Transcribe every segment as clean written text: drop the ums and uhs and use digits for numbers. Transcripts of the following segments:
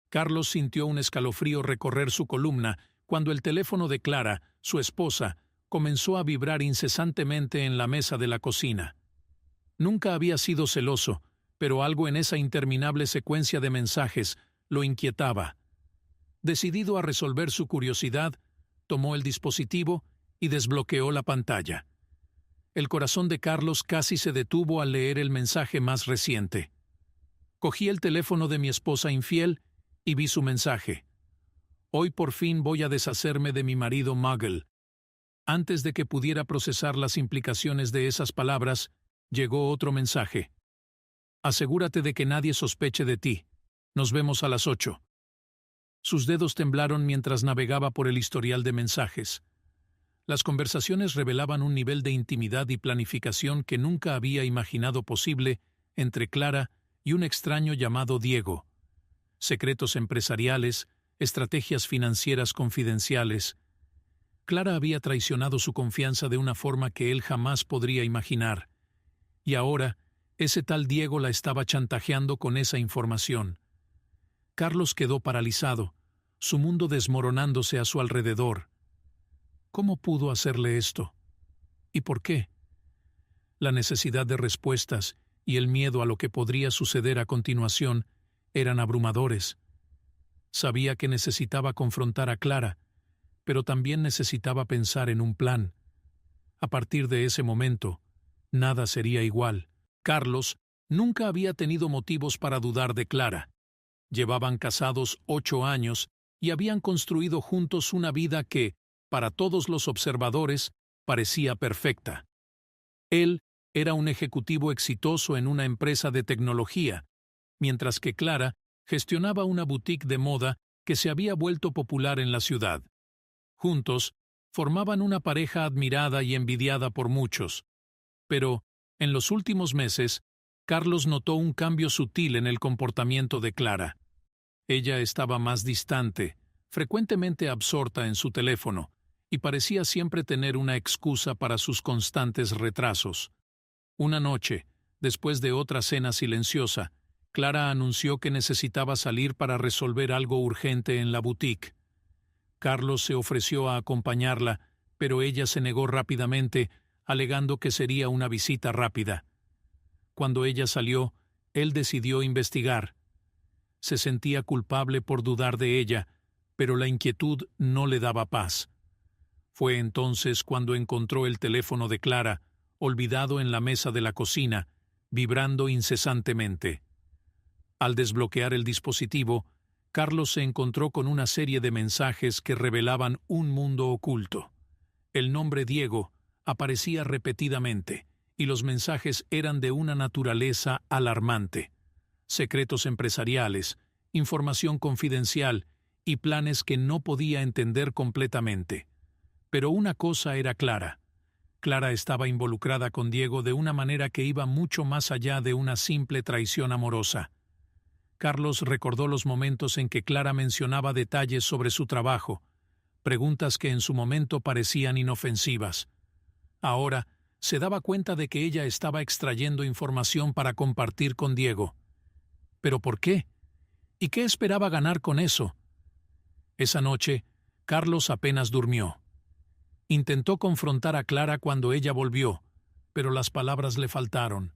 Carlos sintió un escalofrío recorrer su columna cuando el teléfono de Clara, su esposa, comenzó a vibrar incesantemente en la mesa de la cocina. Nunca había sido celoso, pero algo en esa interminable secuencia de mensajes lo inquietaba. Decidido a resolver su curiosidad, tomó el dispositivo y desbloqueó la pantalla. El corazón de Carlos casi se detuvo al leer el mensaje más reciente. Cogí el teléfono de mi esposa infiel y vi su mensaje. Hoy por fin voy a deshacerme de mi marido Muggle. Antes de que pudiera procesar las implicaciones de esas palabras, llegó otro mensaje. Asegúrate de que nadie sospeche de ti. Nos vemos a las 8. Sus dedos temblaron mientras navegaba por el historial de mensajes. Las conversaciones revelaban un nivel de intimidad y planificación que nunca había imaginado posible entre Clara y un extraño llamado Diego. Secretos empresariales, estrategias financieras confidenciales. Clara había traicionado su confianza de una forma que él jamás podría imaginar. Y ahora, ese tal Diego la estaba chantajeando con esa información. Carlos quedó paralizado, su mundo desmoronándose a su alrededor. ¿Cómo pudo hacerle esto? ¿Y por qué? La necesidad de respuestas y el miedo a lo que podría suceder a continuación eran abrumadores. Sabía que necesitaba confrontar a Clara, pero también necesitaba pensar en un plan. A partir de ese momento, nada sería igual. Carlos nunca había tenido motivos para dudar de Clara. Llevaban casados 8 años y habían construido juntos una vida que, para todos los observadores, parecía perfecta. Él era un ejecutivo exitoso en una empresa de tecnología, mientras que Clara gestionaba una boutique de moda que se había vuelto popular en la ciudad. Juntos, formaban una pareja admirada y envidiada por muchos. Pero, en los últimos meses, Carlos notó un cambio sutil en el comportamiento de Clara. Ella estaba más distante, frecuentemente absorta en su teléfono, y parecía siempre tener una excusa para sus constantes retrasos. Una noche, después de otra cena silenciosa, Clara anunció que necesitaba salir para resolver algo urgente en la boutique. Carlos se ofreció a acompañarla, pero ella se negó rápidamente, alegando que sería una visita rápida. Cuando ella salió, él decidió investigar. Se sentía culpable por dudar de ella, pero la inquietud no le daba paz. Fue entonces cuando encontró el teléfono de Clara, olvidado en la mesa de la cocina, vibrando incesantemente. Al desbloquear el dispositivo, Carlos se encontró con una serie de mensajes que revelaban un mundo oculto. El nombre Diego aparecía repetidamente, y los mensajes eran de una naturaleza alarmante. Secretos empresariales, información confidencial y planes que no podía entender completamente. Pero una cosa era clara. Clara estaba involucrada con Diego de una manera que iba mucho más allá de una simple traición amorosa. Carlos recordó los momentos en que Clara mencionaba detalles sobre su trabajo, preguntas que en su momento parecían inofensivas. Ahora se daba cuenta de que ella estaba extrayendo información para compartir con Diego. ¿Pero por qué? ¿Y qué esperaba ganar con eso? Esa noche, Carlos apenas durmió. Intentó confrontar a Clara cuando ella volvió, pero las palabras le faltaron.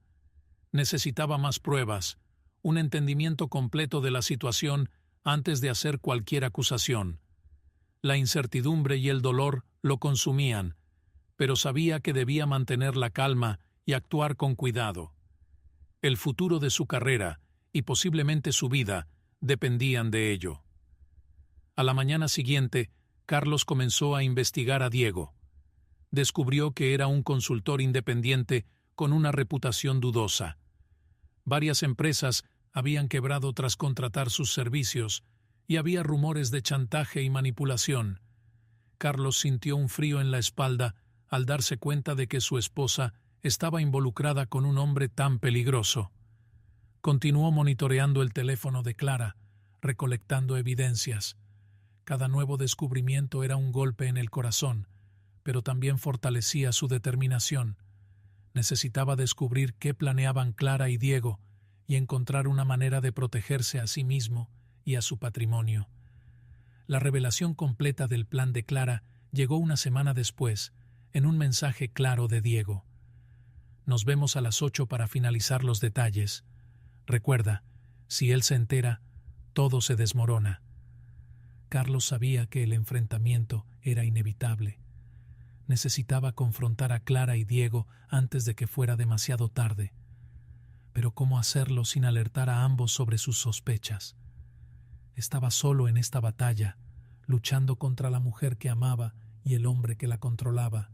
Necesitaba más pruebas, un entendimiento completo de la situación antes de hacer cualquier acusación. La incertidumbre y el dolor lo consumían, pero sabía que debía mantener la calma y actuar con cuidado. El futuro de su carrera, y posiblemente su vida, dependían de ello. A la mañana siguiente, Carlos comenzó a investigar a Diego. Descubrió que era un consultor independiente con una reputación dudosa. Varias empresas habían quebrado tras contratar sus servicios, y había rumores de chantaje y manipulación. Carlos sintió un frío en la espalda al darse cuenta de que su esposa estaba involucrada con un hombre tan peligroso. Continuó monitoreando el teléfono de Clara, recolectando evidencias. Cada nuevo descubrimiento era un golpe en el corazón, pero también fortalecía su determinación. Necesitaba descubrir qué planeaban Clara y Diego y encontrar una manera de protegerse a sí mismo y a su patrimonio. La revelación completa del plan de Clara llegó una semana después, en un mensaje claro de Diego. Nos vemos a las 8 para finalizar los detalles. Recuerda, si él se entera, todo se desmorona. Carlos sabía que el enfrentamiento era inevitable. Necesitaba confrontar a Clara y Diego antes de que fuera demasiado tarde. Pero ¿cómo hacerlo sin alertar a ambos sobre sus sospechas? Estaba solo en esta batalla, luchando contra la mujer que amaba y el hombre que la controlaba.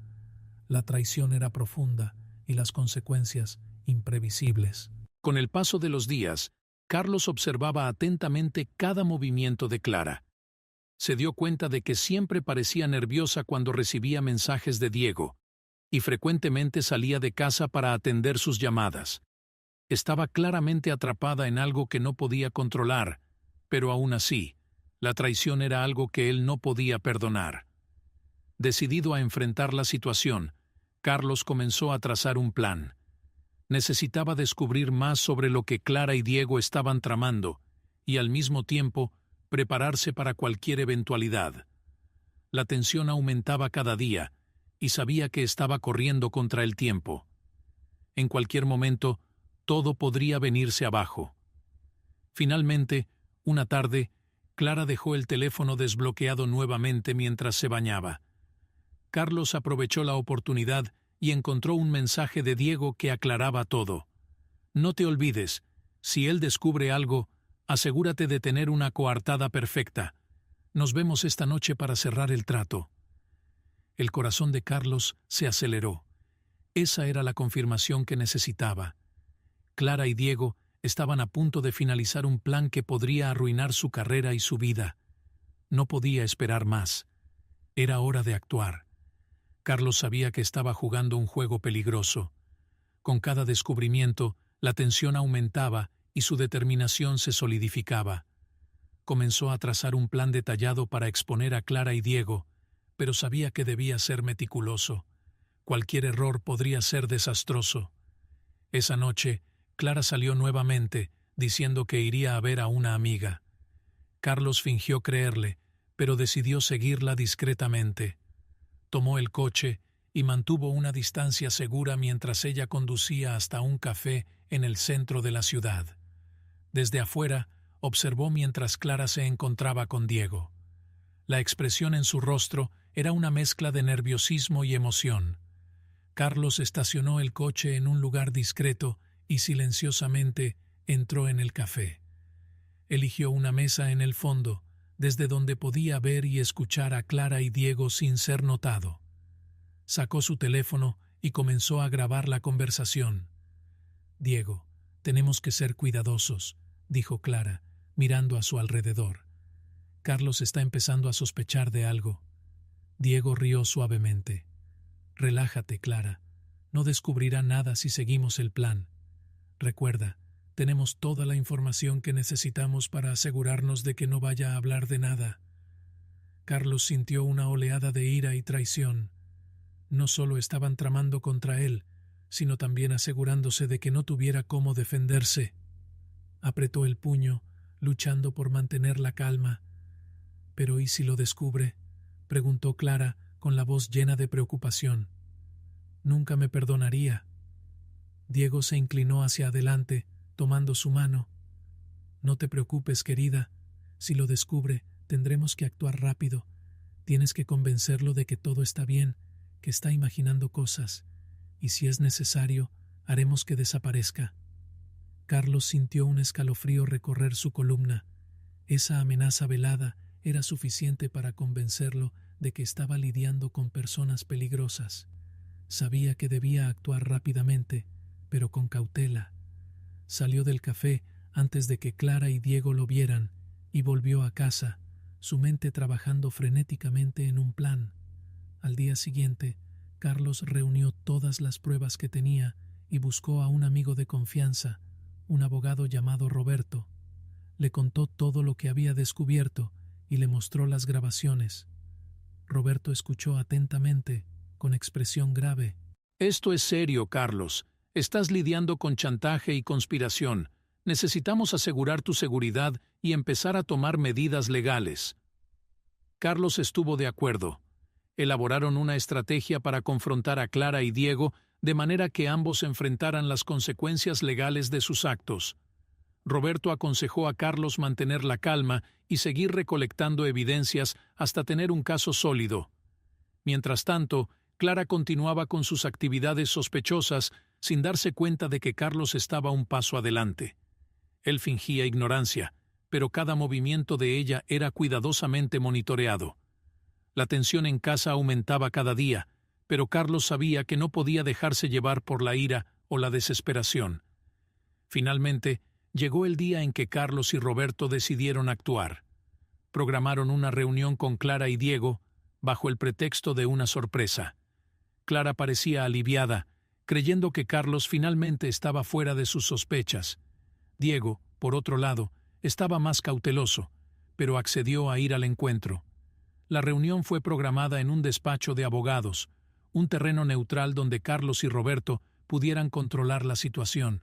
La traición era profunda y las consecuencias imprevisibles. Con el paso de los días, Carlos observaba atentamente cada movimiento de Clara. Se dio cuenta de que siempre parecía nerviosa cuando recibía mensajes de Diego, y frecuentemente salía de casa para atender sus llamadas. Estaba claramente atrapada en algo que no podía controlar, pero aún así, la traición era algo que él no podía perdonar. Decidido a enfrentar la situación, Carlos comenzó a trazar un plan. Necesitaba descubrir más sobre lo que Clara y Diego estaban tramando, y al mismo tiempo, prepararse para cualquier eventualidad. La tensión aumentaba cada día, y sabía que estaba corriendo contra el tiempo. En cualquier momento, todo podría venirse abajo. Finalmente, una tarde, Clara dejó el teléfono desbloqueado nuevamente mientras se bañaba. Carlos aprovechó la oportunidad y encontró un mensaje de Diego que aclaraba todo. No te olvides, si él descubre algo, asegúrate de tener una coartada perfecta. Nos vemos esta noche para cerrar el trato. El corazón de Carlos se aceleró. Esa era la confirmación que necesitaba. Clara y Diego estaban a punto de finalizar un plan que podría arruinar su carrera y su vida. No podía esperar más. Era hora de actuar. Carlos sabía que estaba jugando un juego peligroso. Con cada descubrimiento, la tensión aumentaba y su determinación se solidificaba. Comenzó a trazar un plan detallado para exponer a Clara y Diego, pero sabía que debía ser meticuloso. Cualquier error podría ser desastroso. Esa noche, Clara salió nuevamente, diciendo que iría a ver a una amiga. Carlos fingió creerle, pero decidió seguirla discretamente. Tomó el coche y mantuvo una distancia segura mientras ella conducía hasta un café en el centro de la ciudad. Desde afuera, observó mientras Clara se encontraba con Diego. La expresión en su rostro era una mezcla de nerviosismo y emoción. Carlos estacionó el coche en un lugar discreto y silenciosamente entró en el café. Eligió una mesa en el fondo, desde donde podía ver y escuchar a Clara y Diego sin ser notado. Sacó su teléfono y comenzó a grabar la conversación. «Diego, tenemos que ser cuidadosos», dijo Clara, mirando a su alrededor. Carlos está empezando a sospechar de algo. Diego rió suavemente. «Relájate, Clara. No descubrirá nada si seguimos el plan. Recuerda, tenemos toda la información que necesitamos para asegurarnos de que no vaya a hablar de nada». Carlos sintió una oleada de ira y traición. No solo estaban tramando contra él, sino también asegurándose de que no tuviera cómo defenderse. Apretó el puño, luchando por mantener la calma. «¿Pero y si lo descubre?», preguntó Clara con la voz llena de preocupación. «Nunca me perdonaría». Diego se inclinó hacia adelante, tomando su mano. «No te preocupes, querida. Si lo descubre, tendremos que actuar rápido. Tienes que convencerlo de que todo está bien, que está imaginando cosas, y si es necesario, haremos que desaparezca». Carlos sintió un escalofrío recorrer su columna. Esa amenaza velada era suficiente para convencerlo de que estaba lidiando con personas peligrosas. Sabía que debía actuar rápidamente, pero con cautela. Salió del café antes de que Clara y Diego lo vieran y volvió a casa, su mente trabajando frenéticamente en un plan. Al día siguiente, Carlos reunió todas las pruebas que tenía y buscó a un amigo de confianza, un abogado llamado Roberto. Le contó todo lo que había descubierto y le mostró las grabaciones. Roberto escuchó atentamente, con expresión grave. «Esto es serio, Carlos. Estás lidiando con chantaje y conspiración. Necesitamos asegurar tu seguridad y empezar a tomar medidas legales. Carlos estuvo de acuerdo. Elaboraron una estrategia para confrontar a Clara y Diego de manera que ambos enfrentaran las consecuencias legales de sus actos. Roberto aconsejó a Carlos mantener la calma y seguir recolectando evidencias hasta tener un caso sólido. Mientras tanto, Clara continuaba con sus actividades sospechosas sin darse cuenta de que Carlos estaba un paso adelante. Él fingía ignorancia, pero cada movimiento de ella era cuidadosamente monitoreado. La tensión en casa aumentaba cada día, pero Carlos sabía que no podía dejarse llevar por la ira o la desesperación. Finalmente, llegó el día en que Carlos y Roberto decidieron actuar. Programaron una reunión con Clara y Diego, bajo el pretexto de una sorpresa. Clara parecía aliviada, creyendo que Carlos finalmente estaba fuera de sus sospechas. Diego, por otro lado, estaba más cauteloso, pero accedió a ir al encuentro. La reunión fue programada en un despacho de abogados, un terreno neutral donde Carlos y Roberto pudieran controlar la situación.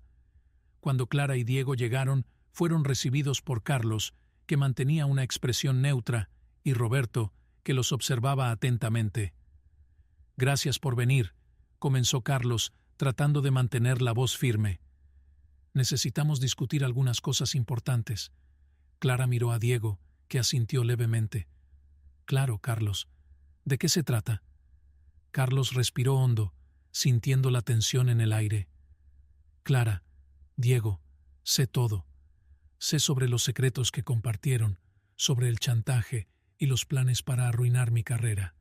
Cuando Clara y Diego llegaron, fueron recibidos por Carlos, que mantenía una expresión neutra, y Roberto, que los observaba atentamente. «Gracias por venir», comenzó Carlos, tratando de mantener la voz firme. «Necesitamos discutir algunas cosas importantes». Clara miró a Diego, que asintió levemente. «Claro, Carlos. ¿De qué se trata?» Carlos respiró hondo, sintiendo la tensión en el aire. «Clara, Diego, sé todo. Sé sobre los secretos que compartieron, sobre el chantaje y los planes para arruinar mi carrera».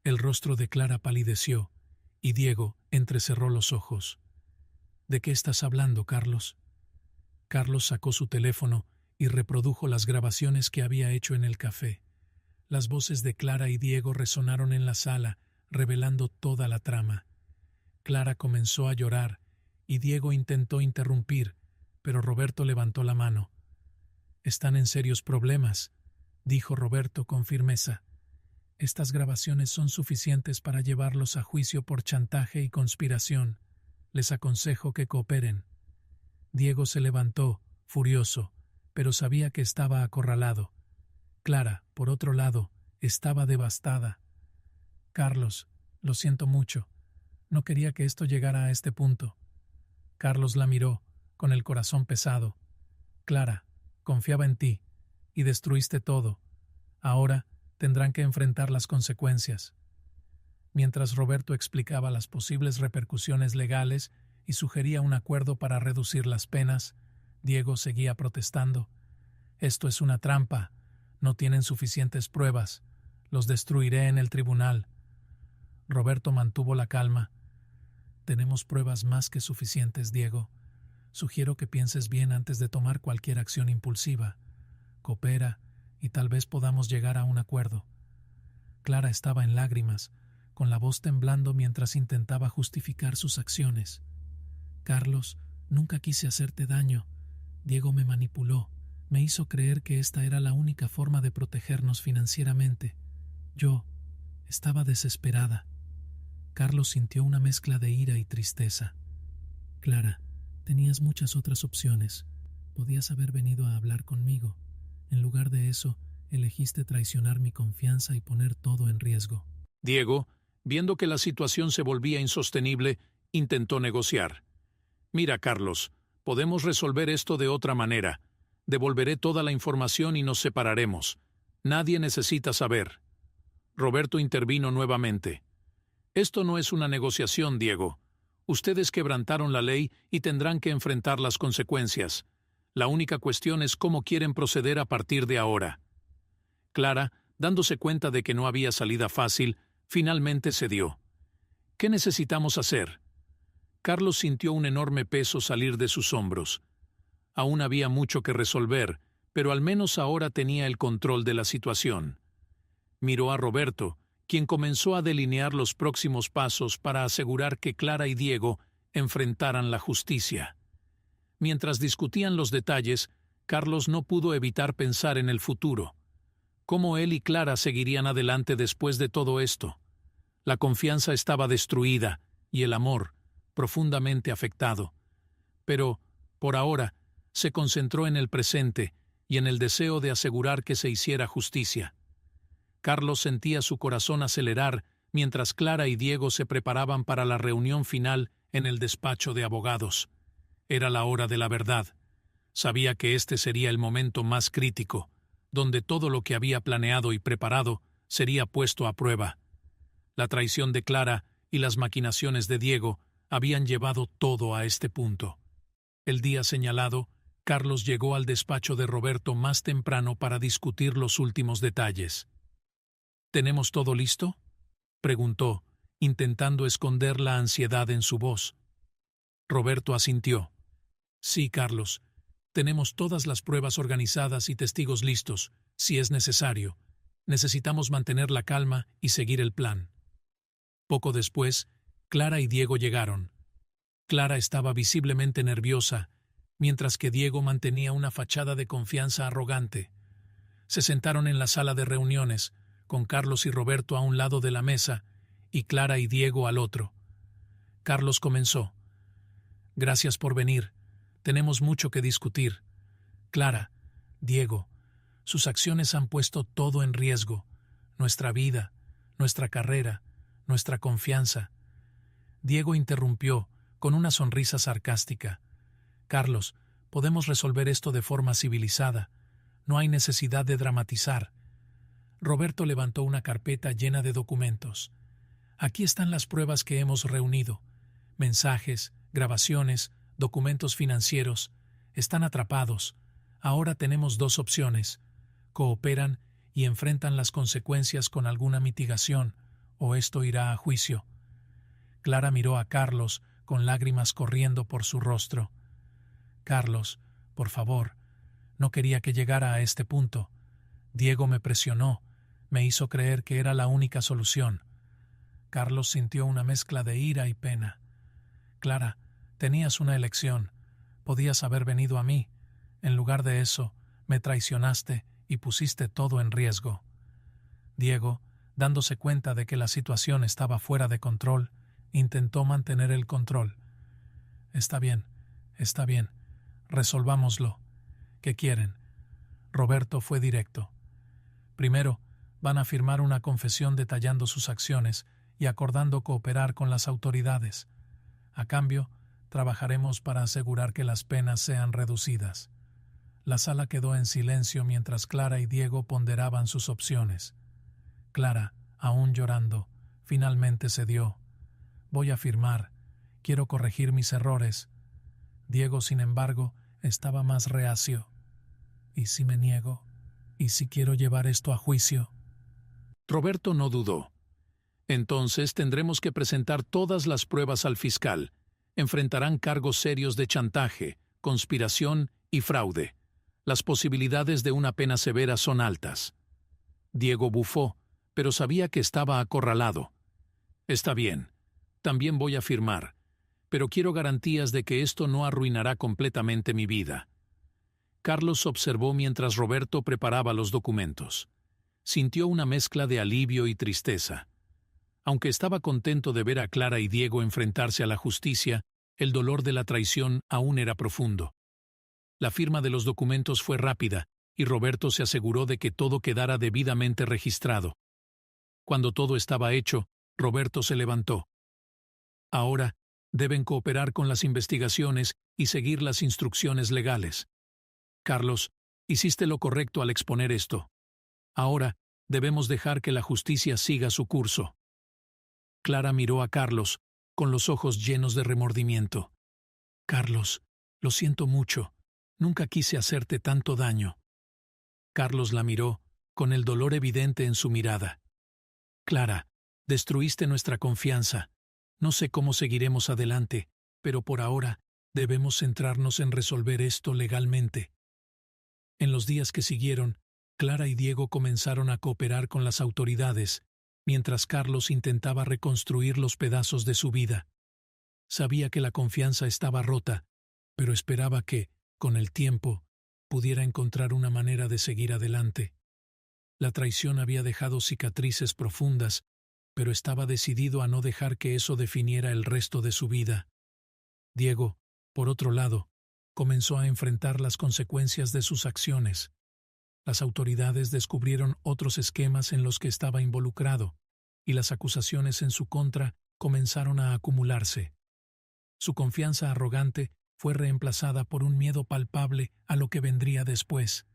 El rostro de Clara palideció, y Diego entrecerró los ojos. «¿De qué estás hablando, Carlos?» Carlos sacó su teléfono y reprodujo las grabaciones que había hecho en el café. Las voces de Clara y Diego resonaron en la sala, revelando toda la trama. Clara comenzó a llorar, y Diego intentó interrumpir, pero Roberto levantó la mano. «Están en serios problemas», dijo Roberto con firmeza. «Estas grabaciones son suficientes para llevarlos a juicio por chantaje y conspiración. Les aconsejo que cooperen». Diego se levantó, furioso, pero sabía que estaba acorralado. Clara, por otro lado, estaba devastada. «Carlos, lo siento mucho. No quería que esto llegara a este punto». Carlos la miró, con el corazón pesado. «Clara, confiaba en ti, y destruiste todo. Ahora tendrán que enfrentar las consecuencias». Mientras Roberto explicaba las posibles repercusiones legales y sugería un acuerdo para reducir las penas, Diego seguía protestando. «Esto es una trampa. No tienen suficientes pruebas. Los destruiré en el tribunal». Roberto mantuvo la calma. «Tenemos pruebas más que suficientes, Diego. Sugiero que pienses bien antes de tomar cualquier acción impulsiva. Coopera y tal vez podamos llegar a un acuerdo». Clara estaba en lágrimas, con la voz temblando mientras intentaba justificar sus acciones. «Carlos, nunca quise hacerte daño. Diego me manipuló. Me hizo creer que esta era la única forma de protegernos financieramente. Yo estaba desesperada». Carlos sintió una mezcla de ira y tristeza. «Clara, tenías muchas otras opciones. Podías haber venido a hablar conmigo. En lugar de eso, elegiste traicionar mi confianza y poner todo en riesgo». Diego, viendo que la situación se volvía insostenible, intentó negociar. «Mira, Carlos, podemos resolver esto de otra manera. Devolveré toda la información y nos separaremos. Nadie necesita saber». Roberto intervino nuevamente. «Esto no es una negociación, Diego. Ustedes quebrantaron la ley y tendrán que enfrentar las consecuencias. La única cuestión es cómo quieren proceder a partir de ahora». Clara, dándose cuenta de que no había salida fácil, finalmente cedió. «¿Qué necesitamos hacer?» Carlos sintió un enorme peso salir de sus hombros. Aún había mucho que resolver, pero al menos ahora tenía el control de la situación. Miró a Roberto, quien comenzó a delinear los próximos pasos para asegurar que Clara y Diego enfrentaran la justicia. Mientras discutían los detalles, Carlos no pudo evitar pensar en el futuro. ¿Cómo él y Clara seguirían adelante después de todo esto? La confianza estaba destruida y el amor profundamente afectado. Pero, por ahora, se concentró en el presente y en el deseo de asegurar que se hiciera justicia. Carlos sentía su corazón acelerar mientras Clara y Diego se preparaban para la reunión final en el despacho de abogados. Era la hora de la verdad. Sabía que este sería el momento más crítico, donde todo lo que había planeado y preparado sería puesto a prueba. La traición de Clara y las maquinaciones de Diego habían llevado todo a este punto. El día señalado, Carlos llegó al despacho de Roberto más temprano para discutir los últimos detalles. ¿Tenemos todo listo?, preguntó, intentando esconder la ansiedad en su voz. Roberto asintió. Sí, Carlos. Tenemos todas las pruebas organizadas y testigos listos, si es necesario. Necesitamos mantener la calma y seguir el plan. Poco después, Clara y Diego llegaron. Clara estaba visiblemente nerviosa, mientras que Diego mantenía una fachada de confianza arrogante. Se sentaron en la sala de reuniones, con Carlos y Roberto a un lado de la mesa y Clara y Diego al otro. Carlos comenzó. Gracias por venir. Tenemos mucho que discutir. Clara, Diego, sus acciones han puesto todo en riesgo. Nuestra vida, nuestra carrera, nuestra confianza. Diego interrumpió, con una sonrisa sarcástica. Carlos, podemos resolver esto de forma civilizada. No hay necesidad de dramatizar. Roberto levantó una carpeta llena de documentos. Aquí están las pruebas que hemos reunido. Mensajes, grabaciones, documentos financieros. Están atrapados. Ahora tenemos dos opciones. Cooperan y enfrentan las consecuencias con alguna mitigación, o esto irá a juicio. Clara miró a Carlos con lágrimas corriendo por su rostro. Carlos, por favor, no quería que llegara a este punto. Diego me presionó, me hizo creer que era la única solución. Carlos sintió una mezcla de ira y pena. Clara, tenías una elección. Podías haber venido a mí. En lugar de eso, me traicionaste y pusiste todo en riesgo. Diego, dándose cuenta de que la situación estaba fuera de control, intentó mantener el control. Está bien, resolvámoslo. ¿Qué quieren? Roberto fue directo. Primero, van a firmar una confesión detallando sus acciones y acordando cooperar con las autoridades. A cambio, trabajaremos para asegurar que las penas sean reducidas. La sala quedó en silencio mientras Clara y Diego ponderaban sus opciones. Clara, aún llorando, finalmente cedió. Voy a firmar. Quiero corregir mis errores. Diego, sin embargo, estaba más reacio. ¿Y si me niego? ¿Y si quiero llevar esto a juicio? Roberto no dudó. Entonces tendremos que presentar todas las pruebas al fiscal. Enfrentarán cargos serios de chantaje, conspiración y fraude. Las posibilidades de una pena severa son altas. Diego bufó, pero sabía que estaba acorralado. Está bien, también voy a firmar, pero quiero garantías de que esto no arruinará completamente mi vida. Carlos observó mientras Roberto preparaba los documentos. Sintió una mezcla de alivio y tristeza. Aunque estaba contento de ver a Clara y Diego enfrentarse a la justicia, el dolor de la traición aún era profundo. La firma de los documentos fue rápida, y Roberto se aseguró de que todo quedara debidamente registrado. Cuando todo estaba hecho, Roberto se levantó. Ahora, deben cooperar con las investigaciones y seguir las instrucciones legales. Carlos, hiciste lo correcto al exponer esto. Ahora, debemos dejar que la justicia siga su curso. Clara miró a Carlos, con los ojos llenos de remordimiento. Carlos, lo siento mucho. Nunca quise hacerte tanto daño. Carlos la miró, con el dolor evidente en su mirada. Clara, destruiste nuestra confianza. No sé cómo seguiremos adelante, pero por ahora debemos centrarnos en resolver esto legalmente. En los días que siguieron, Clara y Diego comenzaron a cooperar con las autoridades, mientras Carlos intentaba reconstruir los pedazos de su vida. Sabía que la confianza estaba rota, pero esperaba que, con el tiempo, pudiera encontrar una manera de seguir adelante. La traición había dejado cicatrices profundas, pero estaba decidido a no dejar que eso definiera el resto de su vida. Diego, por otro lado, comenzó a enfrentar las consecuencias de sus acciones. Las autoridades descubrieron otros esquemas en los que estaba involucrado, y las acusaciones en su contra comenzaron a acumularse. Su confianza arrogante fue reemplazada por un miedo palpable a lo que vendría después.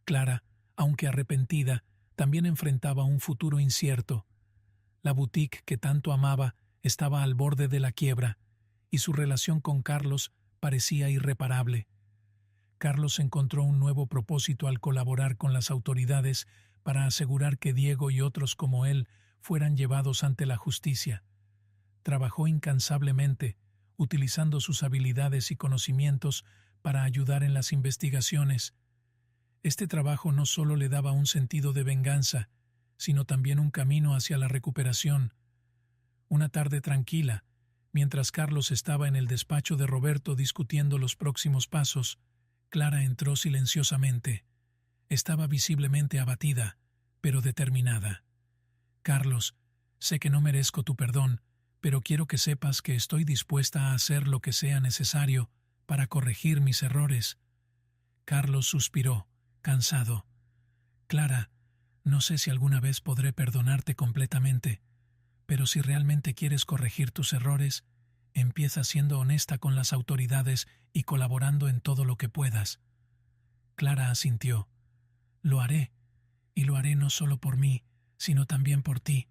Clara, aunque arrepentida, también enfrentaba un futuro incierto. La boutique que tanto amaba estaba al borde de la quiebra, y su relación con Carlos parecía irreparable. Carlos encontró un nuevo propósito al colaborar con las autoridades para asegurar que Diego y otros como él fueran llevados ante la justicia. Trabajó incansablemente, utilizando sus habilidades y conocimientos para ayudar en las investigaciones. Este trabajo no solo le daba un sentido de venganza, sino también un camino hacia la recuperación. Una tarde tranquila, mientras Carlos estaba en el despacho de Roberto discutiendo los próximos pasos, Clara entró silenciosamente. Estaba visiblemente abatida, pero determinada. «Carlos, sé que no merezco tu perdón, pero quiero que sepas que estoy dispuesta a hacer lo que sea necesario para corregir mis errores». Carlos suspiró, cansado. «Clara, no sé si alguna vez podré perdonarte completamente, pero si realmente quieres corregir tus errores, empieza siendo honesta con las autoridades y colaborando en todo lo que puedas». Clara asintió. «Lo haré, y lo haré no solo por mí, sino también por ti.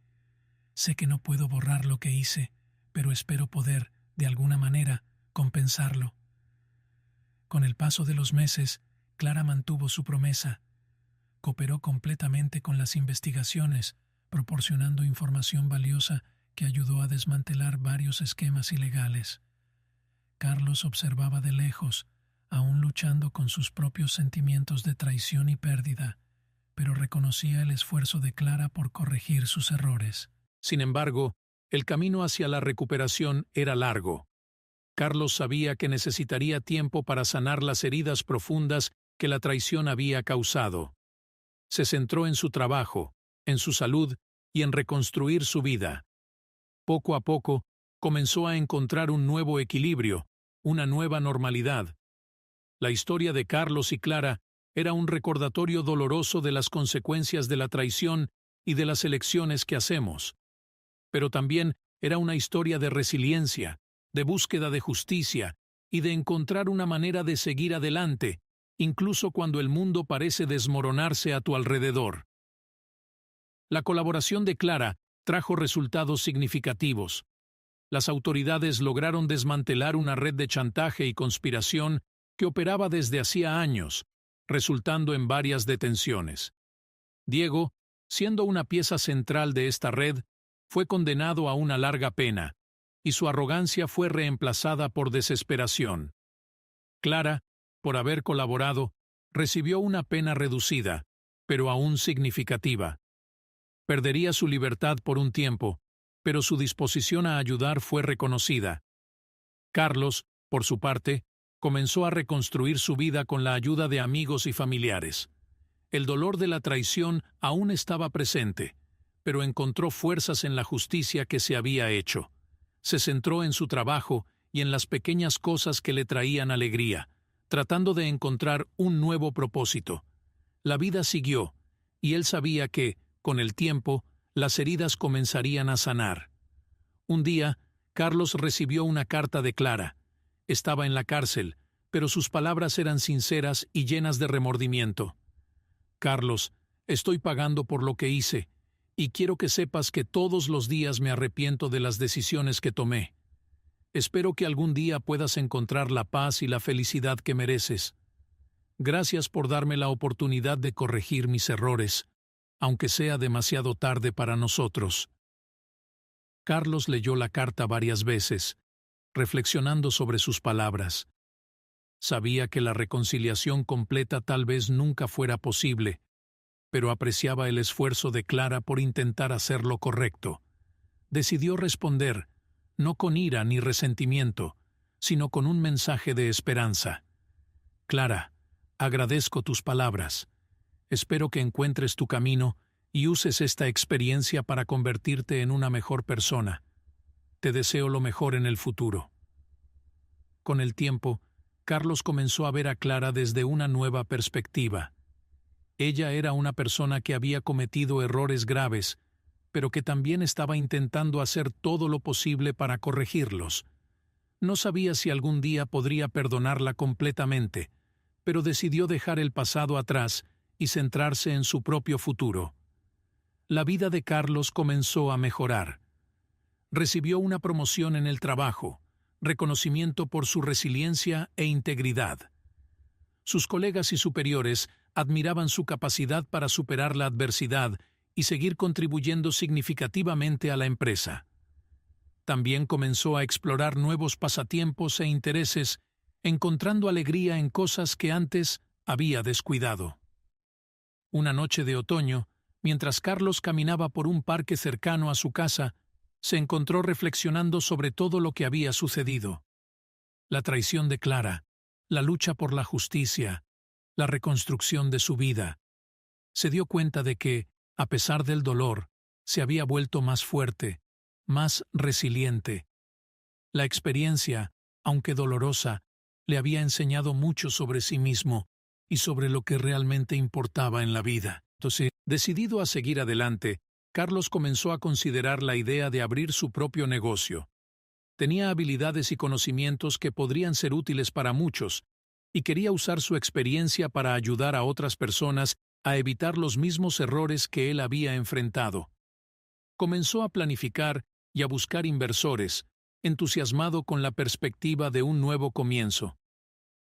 Sé que no puedo borrar lo que hice, pero espero poder, de alguna manera, compensarlo». Con el paso de los meses, Clara mantuvo su promesa. Cooperó completamente con las investigaciones, proporcionando información valiosa que ayudó a desmantelar varios esquemas ilegales. Carlos observaba de lejos, aún luchando con sus propios sentimientos de traición y pérdida, pero reconocía el esfuerzo de Clara por corregir sus errores. Sin embargo, el camino hacia la recuperación era largo. Carlos sabía que necesitaría tiempo para sanar las heridas profundas que la traición había causado. Se centró en su trabajo, en su salud y en reconstruir su vida. Poco a poco, comenzó a encontrar un nuevo equilibrio, una nueva normalidad. La historia de Carlos y Clara era un recordatorio doloroso de las consecuencias de la traición y de las elecciones que hacemos. Pero también era una historia de resiliencia, de búsqueda de justicia y de encontrar una manera de seguir adelante, incluso cuando el mundo parece desmoronarse a tu alrededor. La colaboración de Clara trajo resultados significativos. Las autoridades lograron desmantelar una red de chantaje y conspiración que operaba desde hacía años, resultando en varias detenciones. Diego, siendo una pieza central de esta red, fue condenado a una larga pena, y su arrogancia fue reemplazada por desesperación. Clara, por haber colaborado, recibió una pena reducida, pero aún significativa. Perdería su libertad por un tiempo, pero su disposición a ayudar fue reconocida. Carlos, por su parte, comenzó a reconstruir su vida con la ayuda de amigos y familiares. El dolor de la traición aún estaba presente, pero encontró fuerzas en la justicia que se había hecho. Se centró en su trabajo y en las pequeñas cosas que le traían alegría, tratando de encontrar un nuevo propósito. La vida siguió, y él sabía que, con el tiempo, las heridas comenzarían a sanar. Un día, Carlos recibió una carta de Clara. Estaba en la cárcel, pero sus palabras eran sinceras y llenas de remordimiento. «Carlos, estoy pagando por lo que hice, y quiero que sepas que todos los días me arrepiento de las decisiones que tomé. Espero que algún día puedas encontrar la paz y la felicidad que mereces. Gracias por darme la oportunidad de corregir mis errores, aunque sea demasiado tarde para nosotros». Carlos leyó la carta varias veces, reflexionando sobre sus palabras. Sabía que la reconciliación completa tal vez nunca fuera posible, pero apreciaba el esfuerzo de Clara por intentar hacer lo correcto. Decidió responder, no con ira ni resentimiento, sino con un mensaje de esperanza. «Clara, agradezco tus palabras. Espero que encuentres tu camino y uses esta experiencia para convertirte en una mejor persona. Te deseo lo mejor en el futuro». Con el tiempo, Carlos comenzó a ver a Clara desde una nueva perspectiva. Ella era una persona que había cometido errores graves, pero que también estaba intentando hacer todo lo posible para corregirlos. No sabía si algún día podría perdonarla completamente, pero decidió dejar el pasado atrás y centrarse en su propio futuro. La vida de Carlos comenzó a mejorar. Recibió una promoción en el trabajo, reconocimiento por su resiliencia e integridad. Sus colegas y superiores admiraban su capacidad para superar la adversidad y seguir contribuyendo significativamente a la empresa. También comenzó a explorar nuevos pasatiempos e intereses, encontrando alegría en cosas que antes había descuidado. Una noche de otoño, mientras Carlos caminaba por un parque cercano a su casa, se encontró reflexionando sobre todo lo que había sucedido. La traición de Clara, la lucha por la justicia, la reconstrucción de su vida. Se dio cuenta de que, a pesar del dolor, se había vuelto más fuerte, más resiliente. La experiencia, aunque dolorosa, le había enseñado mucho sobre sí mismo y sobre lo que realmente importaba en la vida. Entonces, decidido a seguir adelante, Carlos comenzó a considerar la idea de abrir su propio negocio. Tenía habilidades y conocimientos que podrían ser útiles para muchos, y quería usar su experiencia para ayudar a otras personas a evitar los mismos errores que él había enfrentado. Comenzó a planificar y a buscar inversores, entusiasmado con la perspectiva de un nuevo comienzo.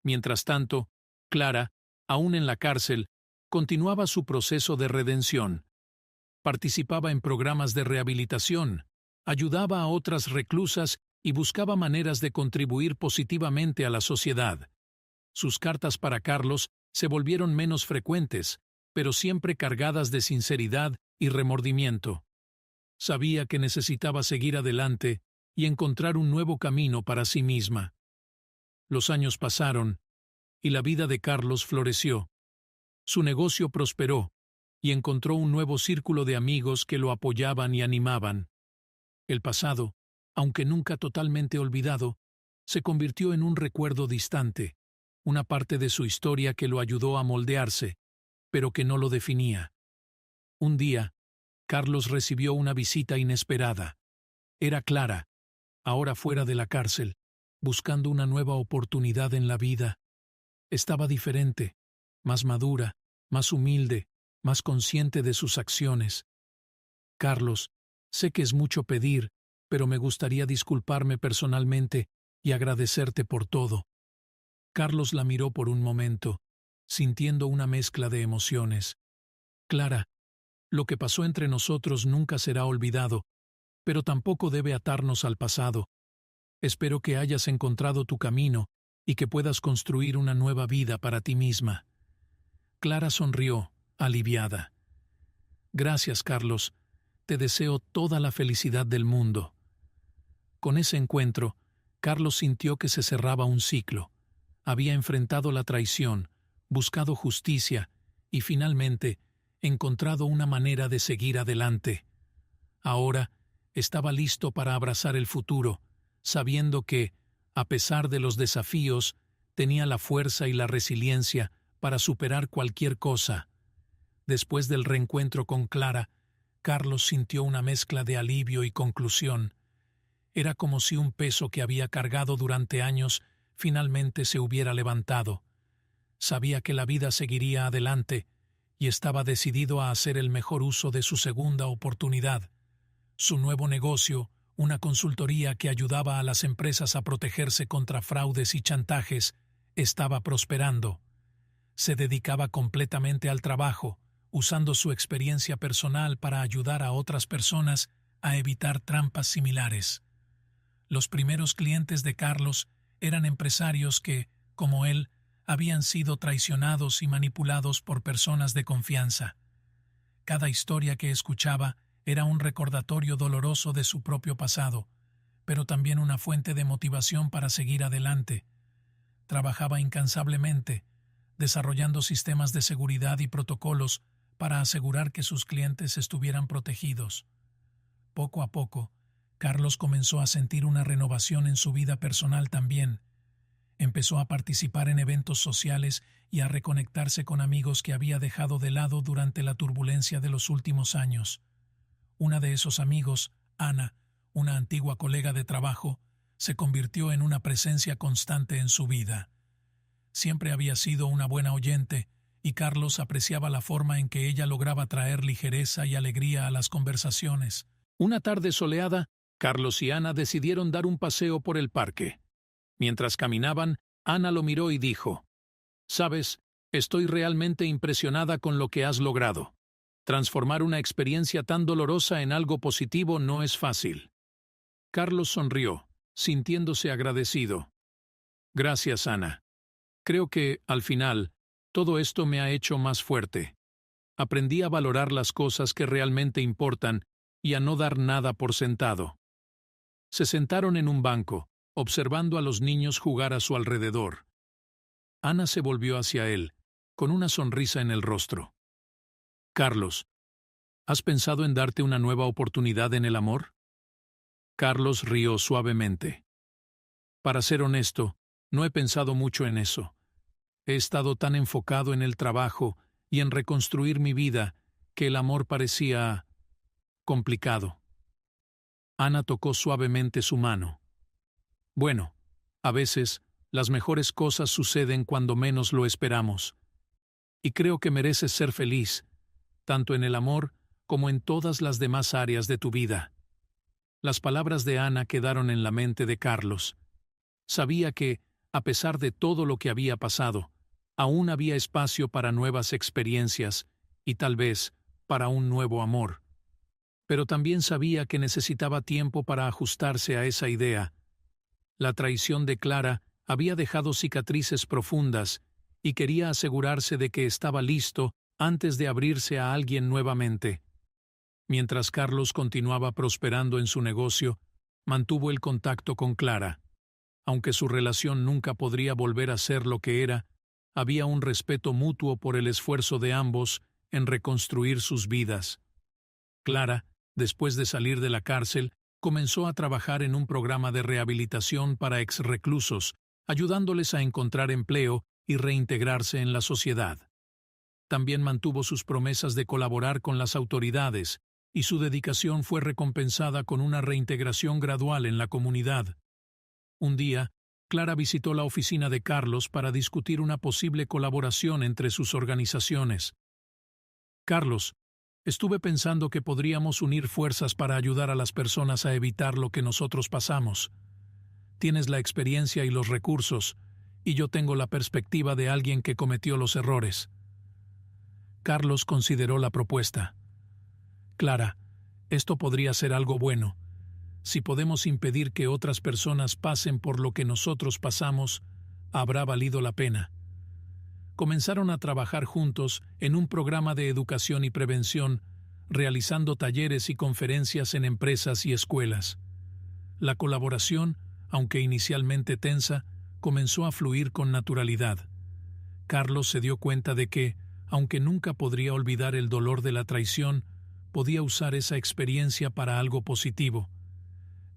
Mientras tanto, Clara, aún en la cárcel, continuaba su proceso de redención. Participaba en programas de rehabilitación, ayudaba a otras reclusas y buscaba maneras de contribuir positivamente a la sociedad. Sus cartas para Carlos se volvieron menos frecuentes, pero siempre cargadas de sinceridad y remordimiento. Sabía que necesitaba seguir adelante y encontrar un nuevo camino para sí misma. Los años pasaron, y la vida de Carlos floreció. Su negocio prosperó, y encontró un nuevo círculo de amigos que lo apoyaban y animaban. El pasado, aunque nunca totalmente olvidado, se convirtió en un recuerdo distante, una parte de su historia que lo ayudó a moldearse, pero que no lo definía. Un día, Carlos recibió una visita inesperada. Era Clara, ahora fuera de la cárcel, buscando una nueva oportunidad en la vida. Estaba diferente, más madura, más humilde, más consciente de sus acciones. Carlos, sé que es mucho pedir, pero me gustaría disculparme personalmente y agradecerte por todo. Carlos la miró por un momento, sintiendo una mezcla de emociones. Clara, lo que pasó entre nosotros nunca será olvidado, pero tampoco debe atarnos al pasado. Espero que hayas encontrado tu camino y que puedas construir una nueva vida para ti misma. Clara sonrió, aliviada. Gracias, Carlos. Te deseo toda la felicidad del mundo. Con ese encuentro, Carlos sintió que se cerraba un ciclo. Había enfrentado la traición, buscado justicia y finalmente encontrado una manera de seguir adelante. Ahora estaba listo para abrazar el futuro, sabiendo que, a pesar de los desafíos, tenía la fuerza y la resiliencia para superar cualquier cosa. Después del reencuentro con Clara, Carlos sintió una mezcla de alivio y conclusión. Era como si un peso que había cargado durante años finalmente se hubiera levantado. Sabía que la vida seguiría adelante y estaba decidido a hacer el mejor uso de su segunda oportunidad. Su nuevo negocio, una consultoría que ayudaba a las empresas a protegerse contra fraudes y chantajes, estaba prosperando. Se dedicaba completamente al trabajo, usando su experiencia personal para ayudar a otras personas a evitar trampas similares. Los primeros clientes de Carlos eran empresarios que, como él, habían sido traicionados y manipulados por personas de confianza. Cada historia que escuchaba era un recordatorio doloroso de su propio pasado, pero también una fuente de motivación para seguir adelante. Trabajaba incansablemente, desarrollando sistemas de seguridad y protocolos para asegurar que sus clientes estuvieran protegidos. Poco a poco, Carlos comenzó a sentir una renovación en su vida personal también. Empezó a participar en eventos sociales y a reconectarse con amigos que había dejado de lado durante la turbulencia de los últimos años. Una de esos amigos, Ana, una antigua colega de trabajo, se convirtió en una presencia constante en su vida. Siempre había sido una buena oyente, y Carlos apreciaba la forma en que ella lograba traer ligereza y alegría a las conversaciones. Una tarde soleada, Carlos y Ana decidieron dar un paseo por el parque. Mientras caminaban, Ana lo miró y dijo: «Sabes, estoy realmente impresionada con lo que has logrado. Transformar una experiencia tan dolorosa en algo positivo no es fácil». Carlos sonrió, sintiéndose agradecido. «Gracias, Ana. Creo que, al final, todo esto me ha hecho más fuerte. Aprendí a valorar las cosas que realmente importan y a no dar nada por sentado». Se sentaron en un banco, observando a los niños jugar a su alrededor. Ana se volvió hacia él, con una sonrisa en el rostro. «Carlos, ¿has pensado en darte una nueva oportunidad en el amor?». Carlos rió suavemente. «Para ser honesto, no he pensado mucho en eso. He estado tan enfocado en el trabajo y en reconstruir mi vida que el amor parecía complicado». Ana tocó suavemente su mano. «Bueno, a veces las mejores cosas suceden cuando menos lo esperamos. Y creo que mereces ser feliz, tanto en el amor como en todas las demás áreas de tu vida». Las palabras de Ana quedaron en la mente de Carlos. Sabía que, a pesar de todo lo que había pasado, aún había espacio para nuevas experiencias y tal vez para un nuevo amor. Pero también sabía que necesitaba tiempo para ajustarse a esa idea. La traición de Clara había dejado cicatrices profundas y quería asegurarse de que estaba listo antes de abrirse a alguien nuevamente. Mientras Carlos continuaba prosperando en su negocio, mantuvo el contacto con Clara. Aunque su relación nunca podría volver a ser lo que era, había un respeto mutuo por el esfuerzo de ambos en reconstruir sus vidas. Clara, después de salir de la cárcel, comenzó a trabajar en un programa de rehabilitación para exreclusos, ayudándoles a encontrar empleo y reintegrarse en la sociedad. También mantuvo sus promesas de colaborar con las autoridades, y su dedicación fue recompensada con una reintegración gradual en la comunidad. Un día, Clara visitó la oficina de Carlos para discutir una posible colaboración entre sus organizaciones. «Carlos, estuve pensando que podríamos unir fuerzas para ayudar a las personas a evitar lo que nosotros pasamos. Tienes la experiencia y los recursos, y yo tengo la perspectiva de alguien que cometió los errores». Carlos consideró la propuesta. «Clara, esto podría ser algo bueno. Si podemos impedir que otras personas pasen por lo que nosotros pasamos, habrá valido la pena». Comenzaron a trabajar juntos en un programa de educación y prevención, realizando talleres y conferencias en empresas y escuelas. La colaboración, aunque inicialmente tensa, comenzó a fluir con naturalidad. Carlos se dio cuenta de que, aunque nunca podría olvidar el dolor de la traición, podía usar esa experiencia para algo positivo.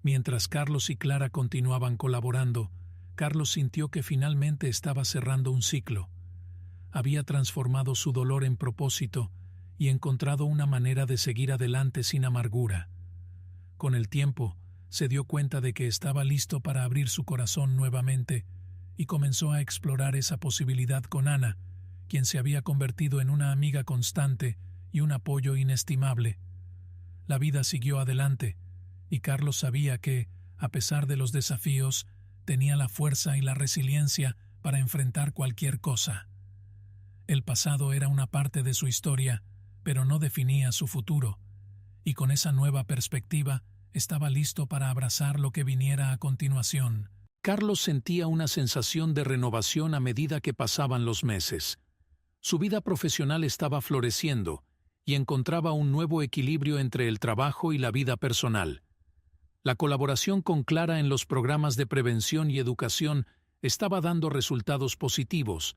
Mientras Carlos y Clara continuaban colaborando, Carlos sintió que finalmente estaba cerrando un ciclo. Había transformado su dolor en propósito y encontrado una manera de seguir adelante sin amargura. Con el tiempo, se dio cuenta de que estaba listo para abrir su corazón nuevamente y comenzó a explorar esa posibilidad con Ana, quien se había convertido en una amiga constante y un apoyo inestimable. La vida siguió adelante, y Carlos sabía que, a pesar de los desafíos, tenía la fuerza y la resiliencia para enfrentar cualquier cosa. El pasado era una parte de su historia, pero no definía su futuro, y con esa nueva perspectiva estaba listo para abrazar lo que viniera a continuación. Carlos sentía una sensación de renovación a medida que pasaban los meses. Su vida profesional estaba floreciendo y encontraba un nuevo equilibrio entre el trabajo y la vida personal. La colaboración con Clara en los programas de prevención y educación estaba dando resultados positivos,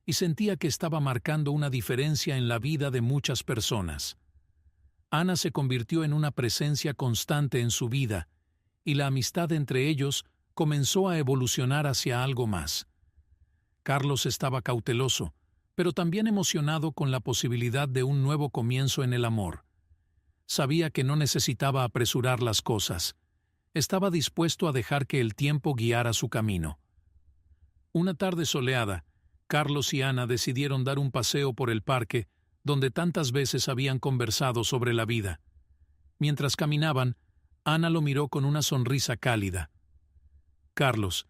y sentía que estaba marcando una diferencia en la vida de muchas personas. Ana se convirtió en una presencia constante en su vida, y la amistad entre ellos comenzó a evolucionar hacia algo más. Carlos estaba cauteloso, pero también emocionado con la posibilidad de un nuevo comienzo en el amor. Sabía que no necesitaba apresurar las cosas. Estaba dispuesto a dejar que el tiempo guiara su camino. Una tarde soleada, Carlos y Ana decidieron dar un paseo por el parque, donde tantas veces habían conversado sobre la vida. Mientras caminaban, Ana lo miró con una sonrisa cálida. «Carlos,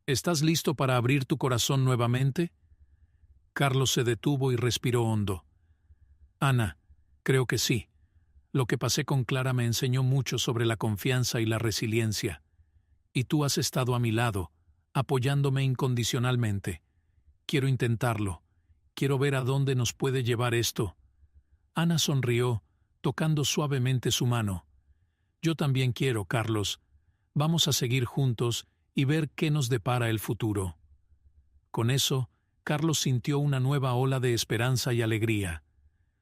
¿estás listo para abrir tu corazón nuevamente?» Carlos se detuvo y respiró hondo. «Ana, creo que sí. Lo que pasé con Clara me enseñó mucho sobre la confianza y la resiliencia. Y tú has estado a mi lado, apoyándome incondicionalmente. Quiero intentarlo. Quiero ver a dónde nos puede llevar esto». Ana sonrió, tocando suavemente su mano. «Yo también quiero, Carlos. Vamos a seguir juntos y ver qué nos depara el futuro». Con eso, Carlos sintió una nueva ola de esperanza y alegría.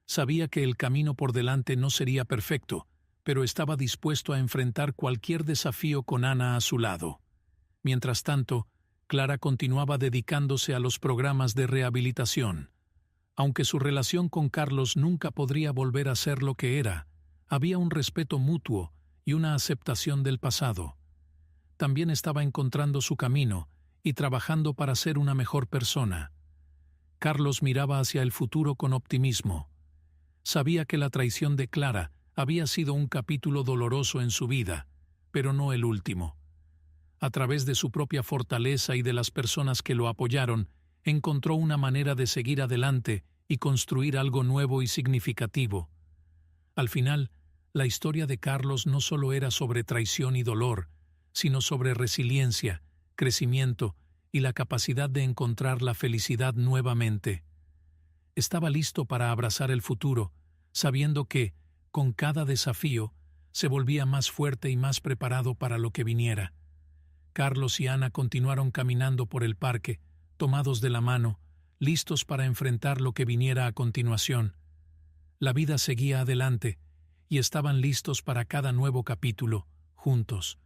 Sabía que el camino por delante no sería perfecto, pero estaba dispuesto a enfrentar cualquier desafío con Ana a su lado. Mientras tanto, Clara continuaba dedicándose a los programas de rehabilitación. Aunque su relación con Carlos nunca podría volver a ser lo que era, había un respeto mutuo y una aceptación del pasado. También estaba encontrando su camino y trabajando para ser una mejor persona. Carlos miraba hacia el futuro con optimismo. Sabía que la traición de Clara había sido un capítulo doloroso en su vida, pero no el último. A través de su propia fortaleza y de las personas que lo apoyaron, encontró una manera de seguir adelante y construir algo nuevo y significativo. Al final, la historia de Carlos no solo era sobre traición y dolor, sino sobre resiliencia, crecimiento y la capacidad de encontrar la felicidad nuevamente. Estaba listo para abrazar el futuro, sabiendo que, con cada desafío, se volvía más fuerte y más preparado para lo que viniera. Carlos y Ana continuaron caminando por el parque, tomados de la mano, listos para enfrentar lo que viniera a continuación. La vida seguía adelante, y estaban listos para cada nuevo capítulo, juntos.